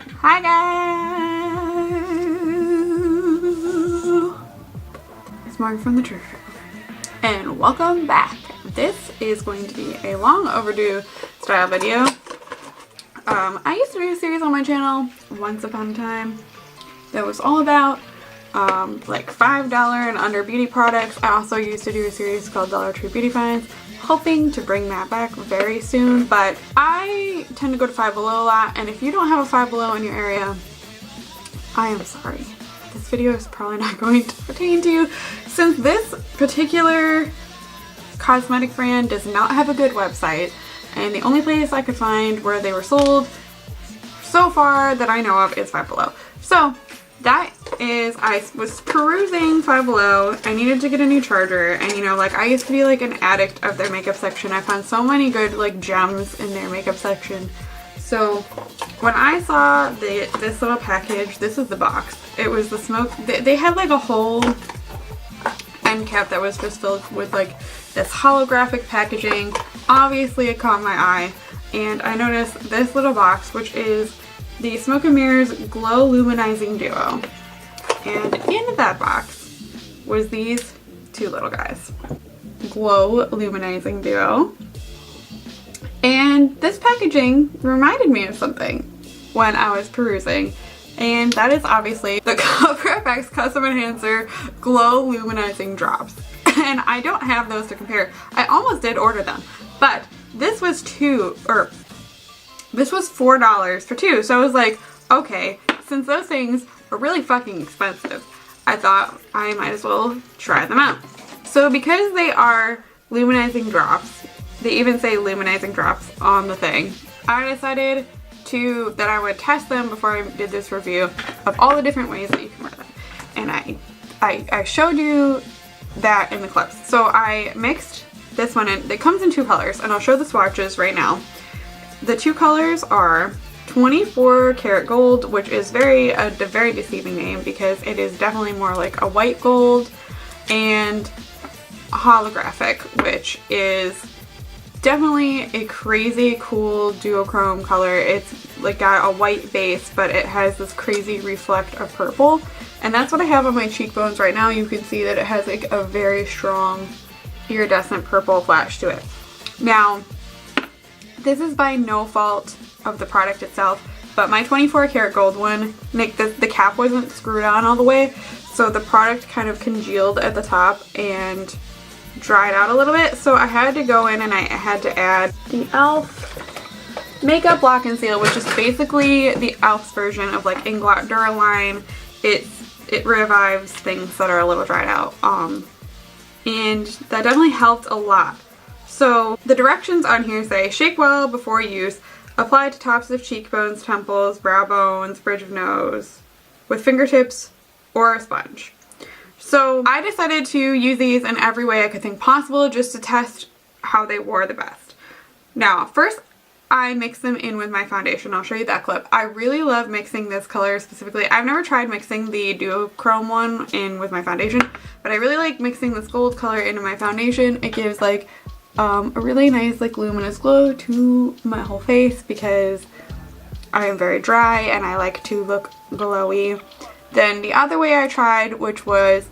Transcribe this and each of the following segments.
Hi guys! It's Morgan from the Trove, and welcome back. This is going to be a long overdue style video. I used to do a series on my channel once upon a time that was all about like $5 and under beauty products. I also used to do a series called Dollar Tree Beauty Finds, hoping to bring that back very soon, but I tend to go to Five Below a lot, and if you don't have a Five Below in your area, I am sorry. This video is probably not going to pertain to you, since this particular cosmetic brand does not have a good website, and the only place I could find where they were sold so far that I know of is Five Below. So that is, I was perusing Five Below. I needed to get a new charger, and you know, like, I used to be like an addict of their makeup section. I found so many good like gems in their makeup section. So when I saw this little package, this is the box. It was the smoke. They had like a whole end cap that was just filled with like this holographic packaging. Obviously it caught my eye, and I noticed this little box, which is the Smoke & Mirrors Glow Luminizing Duo. And in that box was these two little guys. Glow Luminizing Duo. And this packaging reminded me of something when I was perusing. And that is obviously the CoverFX Custom Enhancer Glow Luminizing Drops. And I don't have those to compare. I almost did order them, but this was this was $4 for two. So I was like, okay, since those things are really fucking expensive, I thought I might as well try them out. So because they are luminizing drops, they even say luminizing drops on the thing, I decided that I would test them before I did this review of all the different ways that you can wear them. And I showed you that in the clips. So I mixed this one in. It comes in two colors, and I'll show the swatches right now. The two colors are 24 karat gold, which is a very deceiving name because it is definitely more like a white gold, and holographic, which is definitely a crazy cool duochrome color. It's like got a white base, but it has this crazy reflect of purple, and that's what I have on my cheekbones right now. You can see that it has like a very strong iridescent purple flash to it. Now, this is by no fault of the product itself, but my 24 karat gold one, like the cap wasn't screwed on all the way, so the product kind of congealed at the top and dried out a little bit. So I had to go in and I had to add the e.l.f. Makeup Lock and Seal, which is basically the e.l.f.'s version of like Inglot Duraline. It revives things that are a little dried out, and that definitely helped a lot. So the directions on here say, shake well before use, apply to tops of cheekbones, temples, brow bones, bridge of nose, with fingertips or a sponge. So I decided to use these in every way I could think possible just to test how they wore the best. Now, first I mixed them in with my foundation. I'll show you that clip. I really love mixing this color specifically. I've never tried mixing the duochrome one in with my foundation, but I really like mixing this gold color into my foundation. It gives like a really nice like luminous glow to my whole face because I am very dry and I like to look glowy. Then the other way I tried, which was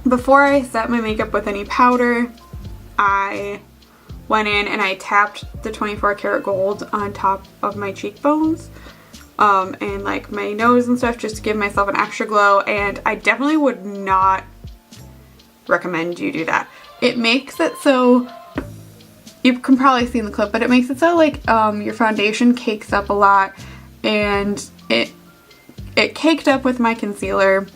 before I set my makeup with any powder, I went in and I tapped the 24 karat gold on top of my cheekbones and like my nose and stuff, just to give myself an extra glow. And I definitely would not recommend you do that. It makes it so, you can probably see in the clip, but it makes it so like your foundation cakes up a lot, and it caked up with my concealer,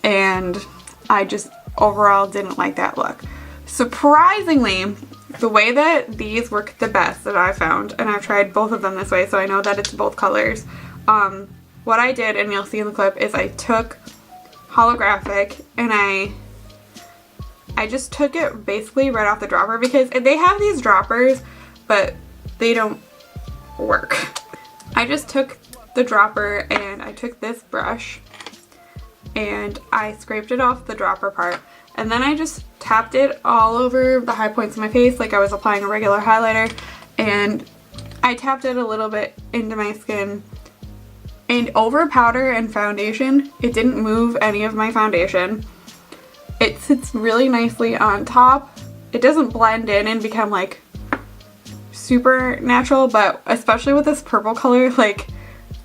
and I just overall didn't like that look. Surprisingly, the way that these work the best that I found, and I've tried both of them this way, so I know that it's both colors, what I did, and you'll see in the clip, is I took holographic and I just took it basically right off the dropper, because they have these droppers, but they don't work. I just took the dropper and I took this brush and I scraped it off the dropper part, and then I just tapped it all over the high points of my face like I was applying a regular highlighter, and I tapped it a little bit into my skin And over powder and foundation, it didn't move any of my foundation. It sits really nicely on top. It doesn't blend in and become like super natural, but especially with this purple color, like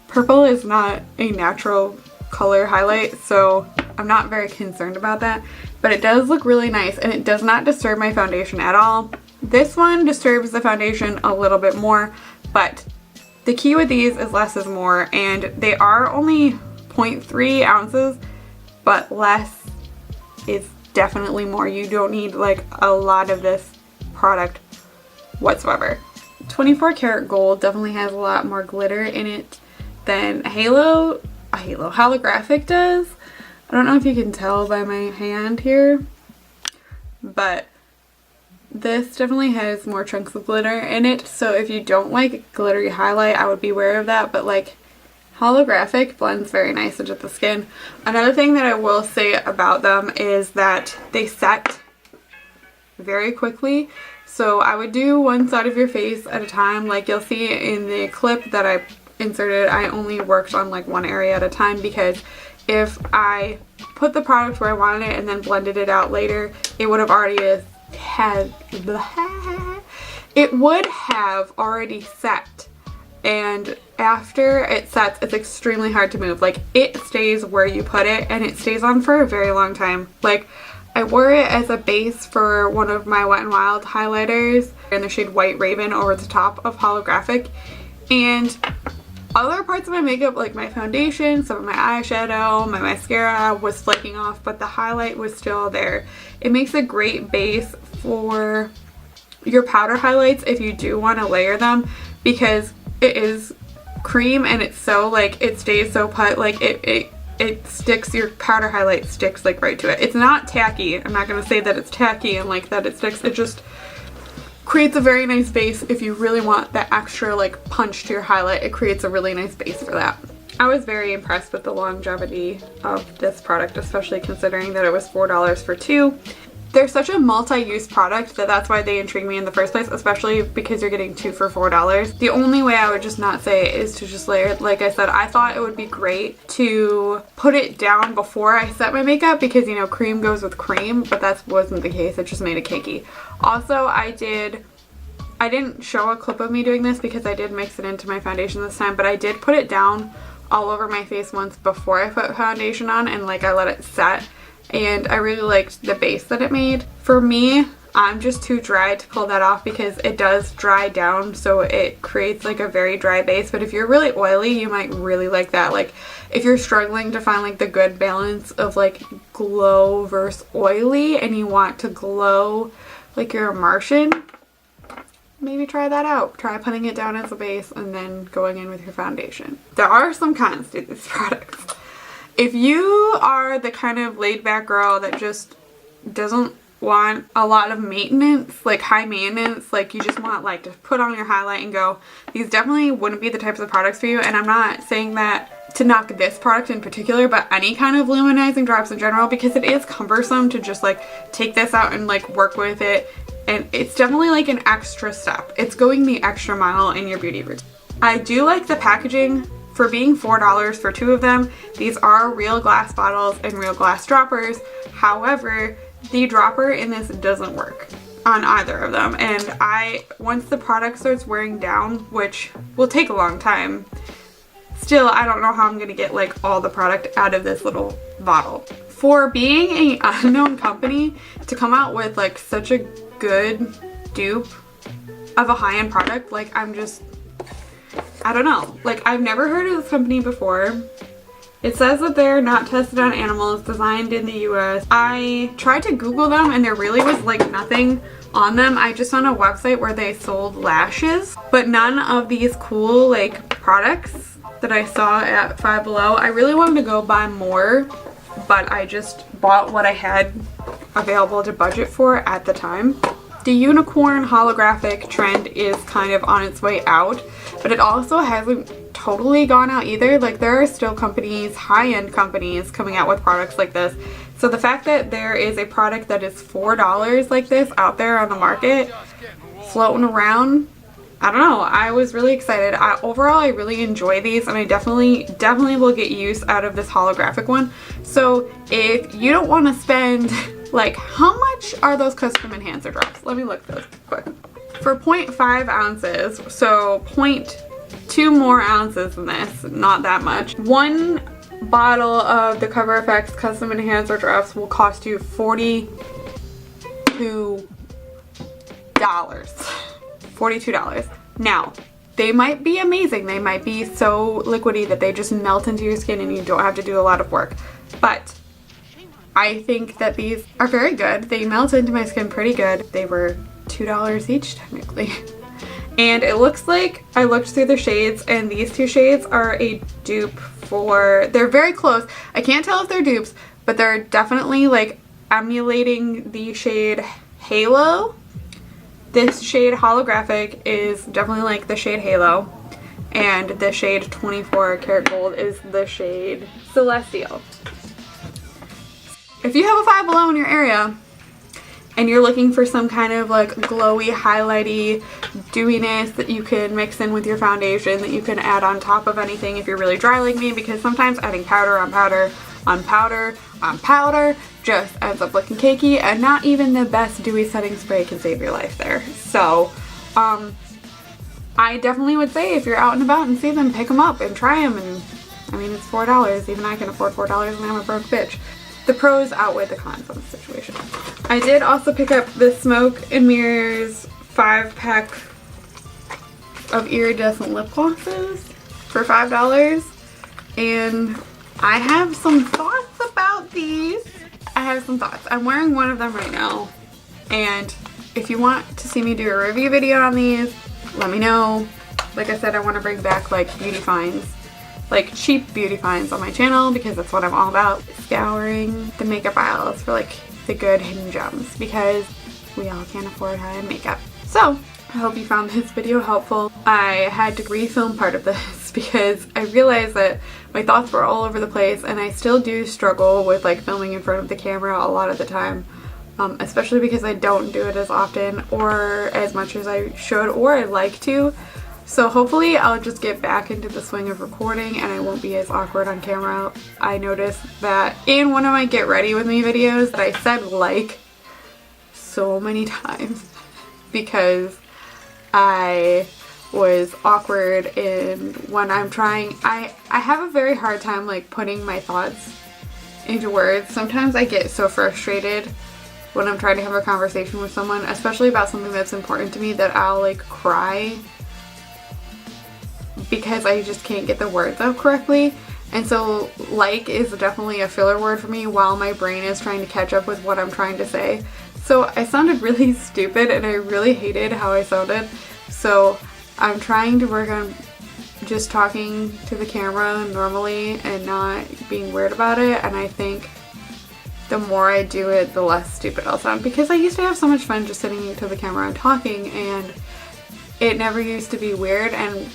purple is not a natural color highlight, so I'm not very concerned about that. But it does look really nice and it does not disturb my foundation at all. This one disturbs the foundation a little bit more, but the key with these is less is more, and they are only 0.3 ounces, but less is definitely more. You don't need like a lot of this product whatsoever. 24 karat gold definitely has a lot more glitter in it than holographic does. I don't know if you can tell by my hand here, but this definitely has more chunks of glitter in it, so if you don't like glittery highlight, I would be aware of that, but like holographic blends very nice into the skin. Another thing that I will say about them is that they set very quickly, so I would do one side of your face at a time. Like you'll see in the clip that I inserted, I only worked on like one area at a time, because if I put the product where I wanted it and then blended it out later, it would have already set, and after it sets, it's extremely hard to move. Like it stays where you put it and it stays on for a very long time. Like I wore it as a base for one of my Wet n Wild highlighters in the shade White Raven over the top of holographic, and other parts of my makeup, like my foundation, some of my eyeshadow, my mascara was flaking off, but the highlight was still there. It makes a great base for your powder highlights if you do want to layer them, because it is cream and it's so like it stays so put, like it sticks, your powder highlight sticks like right to it. It's not tacky. I'm not going to say that it's tacky and like that it sticks. It just creates a very nice base. If you really want that extra like punch to your highlight, it creates a really nice base for that. I was very impressed with the longevity of this product, especially considering that it was $4 for two. They're such a multi-use product that's why they intrigue me in the first place, especially because you're getting two for $4. The only way I would just not say it is to just layer it. Like I said, I thought it would be great to put it down before I set my makeup, because you know cream goes with cream, but that wasn't the case. It just made it cakey. Also, I didn't show a clip of me doing this because I did mix it into my foundation this time, but I did put it down all over my face once before I put foundation on, and like I let it set, and I really liked the base that it made. For me, I'm just too dry to pull that off because it does dry down, so it creates like a very dry base. But if you're really oily, you might really like that. Like if you're struggling to find like the good balance of like glow versus oily and you want to glow like you're a Martian, maybe try that out. Try putting it down as a base and then going in with your foundation. There are some cons to this product. If you are the kind of laid back girl that just doesn't want a lot of maintenance, like high maintenance, like you just want like to put on your highlight and go, these definitely wouldn't be the types of products for you. And I'm not saying that to knock this product in particular, but any kind of luminizing drops in general, because it is cumbersome to just like take this out and like work with it. And it's definitely like an extra step. It's going the extra mile in your beauty routine. I do like the packaging. For being $4 for two of them, these are real glass bottles and real glass droppers. However, the dropper in this doesn't work on either of them. And once the product starts wearing down, which will take a long time, still I don't know how I'm gonna get like all the product out of this little bottle. For being an unknown company to come out with like such a good dupe of a high-end product, like I don't know. Like I've never heard of this company before. It says that they're not tested on animals, designed in the US. I tried to Google them and there really was like nothing on them. I just found a website where they sold lashes, but none of these cool like products that I saw at Five Below. I really wanted to go buy more, but I just bought what I had available to budget for at the time. The unicorn holographic trend is kind of on its way out, but it also hasn't totally gone out either. Like there are still companies, high-end companies, coming out with products like this. So the fact that there is a product that is $4 like this out there on the market floating around, I don't know, I was really excited. Overall, I really enjoy these, and I definitely will get use out of this holographic one. So if you don't want to spend, like, how much are those custom enhancer drops? Let me look those quick. For 0.5 ounces, so 0.2 more ounces than this, not that much. One bottle of the Cover FX custom enhancer drops will cost you $42. $42. Now, they might be amazing. They might be so liquidy that they just melt into your skin and you don't have to do a lot of work. But I think that these are very good. They melt into my skin pretty good. They were $2 each technically. And it looks like I looked through the shades, and these two shades are a dupe for, they're very close. I can't tell if they're dupes, but they're definitely like emulating the shade Halo. This shade Holographic is definitely like the shade Halo, and the shade 24 Karat Gold is the shade Celestial. If you have a Five Below in your area and you're looking for some kind of like glowy, highlighty dewiness that you can mix in with your foundation, that you can add on top of anything if you're really dry like me, because sometimes adding powder on powder on powder on powder just ends up looking cakey, and not even the best dewy setting spray can save your life there. So I definitely would say if you're out and about and see them, pick them up and try them. And I mean, it's $4. Even I can afford $4 and I'm a broke bitch. The pros outweigh the cons on the situation. I did also pick up the Smoke and Mirrors 5-pack of Iridescent Lip Glosses for $5. And I have some thoughts about these. I have some thoughts. I'm wearing one of them right now. And if you want to see me do a review video on these, let me know. Like I said, I want to bring back like beauty finds, like cheap beauty finds on my channel, because that's what I'm all about. Scouring the makeup aisles for like the good hidden gems, because we all can't afford high-end makeup. So I hope you found this video helpful. I had to refilm part of this because I realized that my thoughts were all over the place, and I still do struggle with like filming in front of the camera a lot of the time, especially because I don't do it as often or as much as I should or I'd like to. So hopefully I'll just get back into the swing of recording and I won't be as awkward on camera. I noticed that in one of my Get Ready With Me videos that I said like so many times because I was awkward, and when I'm trying, I have a very hard time like putting my thoughts into words. Sometimes I get so frustrated when I'm trying to have a conversation with someone, especially about something that's important to me, that I'll like cry because I just can't get the words out correctly. And so like is definitely a filler word for me while my brain is trying to catch up with what I'm trying to say. So I sounded really stupid and I really hated how I sounded. So I'm trying to work on just talking to the camera normally and not being weird about it. And I think the more I do it, the less stupid I'll sound, because I used to have so much fun just sitting to the camera and talking, and it never used to be weird. And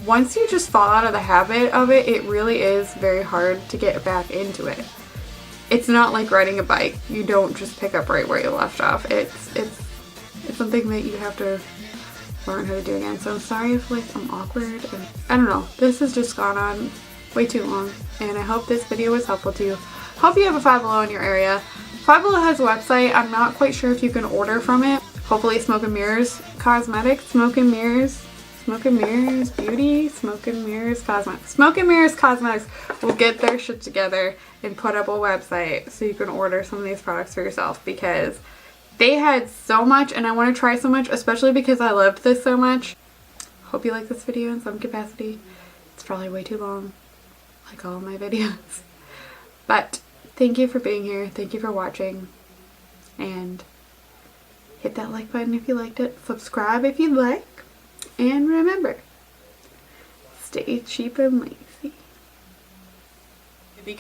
once you just fall out of the habit of it, it really is very hard to get back into it. It's not like riding a bike. You don't just pick up right where you left off. It's something that you have to learn how to do again. So I'm sorry if like I'm awkward, and I don't know. This has just gone on way too long, and I hope this video was helpful to you. Hope you have a Five Below in your area. Five Below has a website. I'm not quite sure if you can order from it. Hopefully Smoke and Mirrors Cosmetics, Smoke and Mirrors Beauty, Smoke and Mirrors Cosmetics. Smoke and Mirrors Cosmetics will get their shit together and put up a website so you can order some of these products for yourself, because they had so much and I want to try so much, especially because I loved this so much. Hope you like this video in some capacity. It's probably way too long, like all of my videos. But thank you for being here. Thank you for watching. And hit that like button if you liked it. Subscribe if you'd like. And remember, stay cheap and lazy. The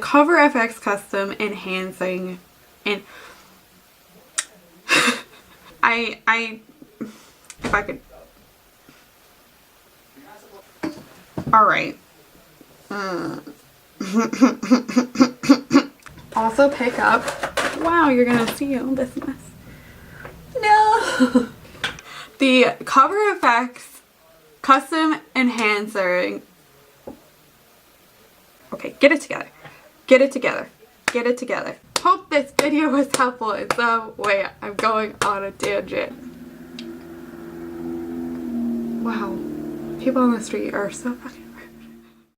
Cover FX Custom Enhancing, and if I could, alright. Also pick up, wow, you're gonna see all this mess. No! The Cover FX Custom Enhancer. Okay, get it together. Get it together. Get it together. Hope this video was helpful in some way. I'm going on a tangent. Wow. People on the street are so fucking